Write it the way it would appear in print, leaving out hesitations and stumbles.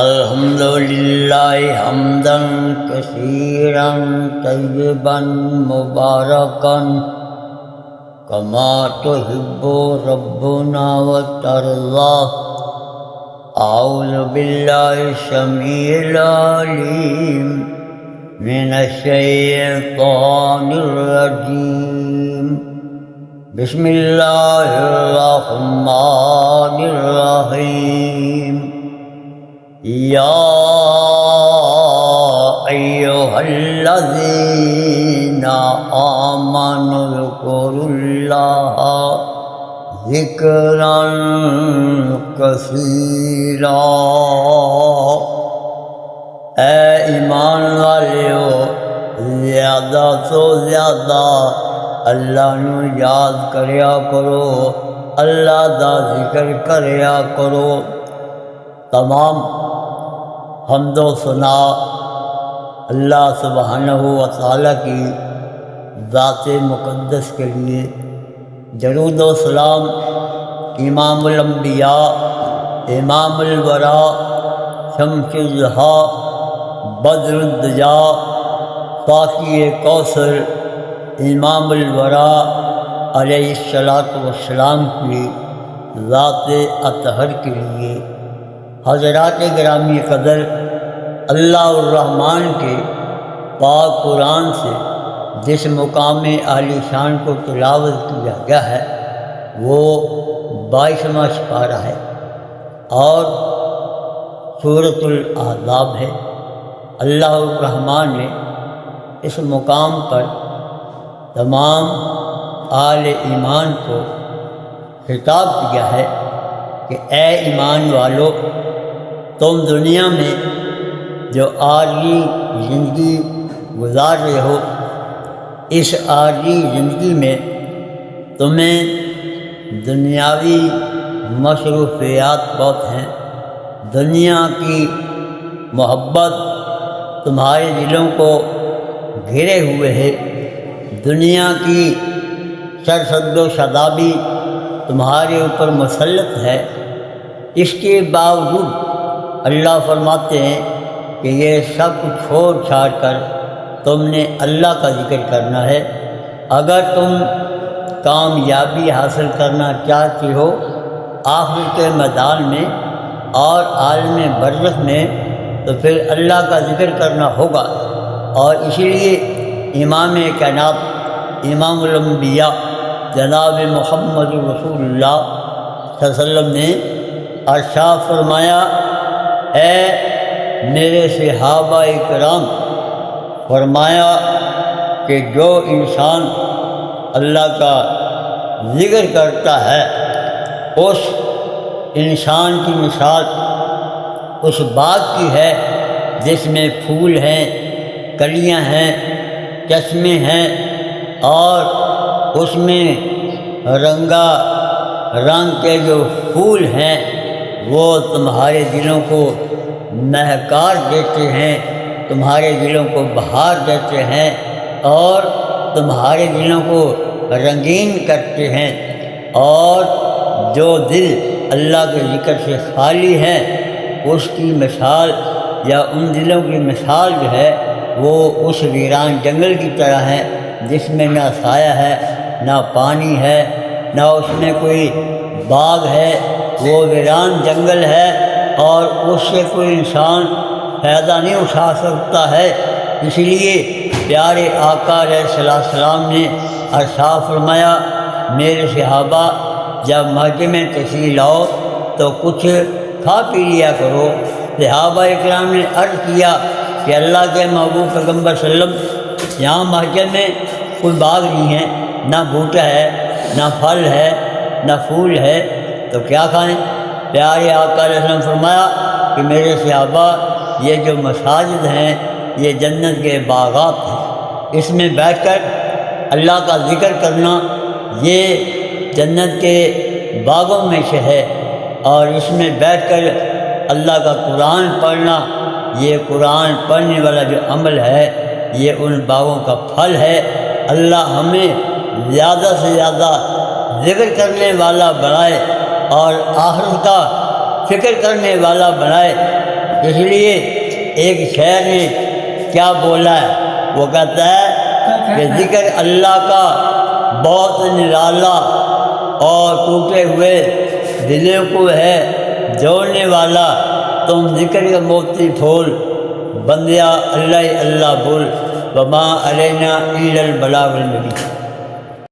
الحمد للہ حمدا کثیرا طیبا مبارکا کما تحب ربنا وترضى. اعوذ باللہ السمیع العلیم من الشیطان الرجیم. بسم اللہ الرحمن الرحیم. یا ایھا الذین آمنوا اذکروا اللہ ذکرا کثیرا. اے ایمان والو، زیادہ تو زیادہ اللہ نو یاد کریا کرو، اللہ دا ذکر کریا کرو. تمام حمد و ثنا اللہ سبحانہ و تعالیٰ کی ذات مقدس کے لیے. درود و سلام امام الانبیاء، امام الورا، شمس الضحیٰ، بدر الدجا، ساقی کوثر، امام الورا علیہ السلام کی ذات اطہر کے لیے. حضرات گرامی قدر، اللہ الرحمن کے پاک قرآن سے جس مقام عالی شان کو تلاوت کیا گیا ہے وہ 22واں سپارہ ہے اور سورۃ الاحزاب ہے. اللہ الرحمن نے اس مقام پر تمام اہل ایمان کو خطاب کیا ہے کہ اے ایمان والو، تم دنیا میں جو عارضی زندگی گزار رہے ہو، اس عارضی زندگی میں تمہیں دنیاوی مصروفیات بہت ہیں. دنیا کی محبت تمہارے دلوں کو گھیرے ہوئے ہے، دنیا کی سرسد و شادابی تمہارے اوپر مسلط ہے. اس کے باوجود اللہ فرماتے ہیں کہ یہ سب کچھ چھوڑ چھاڑ کر تم نے اللہ کا ذکر کرنا ہے. اگر تم کامیابی حاصل کرنا چاہتے ہو آخرت کے میدان میں اور عالم برزخ میں، تو پھر اللہ کا ذکر کرنا ہوگا. اور اسی لیے امام کائنات، امام الانبیاء جناب محمد رسول اللہ صلی اللہ علیہ وسلم نے ارشاد فرمایا، اے میرے صحابہ کرام، فرمایا کہ جو انسان اللہ کا ذکر کرتا ہے اس انسان کی مثال اس باغ کی ہے جس میں پھول ہیں، کلیاں ہیں، چشمے ہیں، اور اس میں رنگا رنگ کے جو پھول ہیں وہ تمہارے دلوں کو مہکار دیتے ہیں، تمہارے دلوں کو بہار دیتے ہیں اور تمہارے دلوں کو رنگین کرتے ہیں. اور جو دل اللہ کے ذکر سے خالی ہے اس کی مثال یا ان دلوں کی مثال جو ہے وہ اس ویران جنگل کی طرح ہے جس میں نہ سایہ ہے، نہ پانی ہے، نہ اس میں کوئی باغ ہے. وہ ویران جنگل ہے اور اس سے کوئی انسان فائدہ نہیں اٹھا سکتا ہے. اس لیے پیارے آقا علیہ السلام نے ارشاد فرمایا، میرے صحابہ جب مسجد میں تشریف لاؤ تو کچھ کھا پی لیا کرو. صحابہ اکرام نے عرض کیا کہ اللہ کے محبوب پیغمبر صلی اللہ علیہ وسلم، یہاں مسجد میں کوئی باغ نہیں ہے، نہ بوٹا ہے، نہ پھل ہے، نہ پھول ہے، تو کیا کھائیں؟ پیارے آقا علیہ السلام فرمایا کہ میرے صحابہ یہ جو مساجد ہیں یہ جنت کے باغات ہیں، اس میں بیٹھ کر اللہ کا ذکر کرنا یہ جنت کے باغوں میں سے ہے. اور اس میں بیٹھ کر اللہ کا قرآن پڑھنا، یہ قرآن پڑھنے والا جو عمل ہے یہ ان باغوں کا پھل ہے. اللہ ہمیں زیادہ سے زیادہ ذکر کرنے والا بنائے اور آخرت کا فکر کرنے والا بنائے. اس لیے ایک شاعر نے کیا بولا ہے، وہ کہتا ہے کہ ذکر اللہ کا بہت نرالا اور ٹوٹے ہوئے دلوں کو ہے جوڑنے والا، تم ذکر کا موتی پھول بندیا اللہ اللہ بول، وما علینا الا البلاغ المبین۔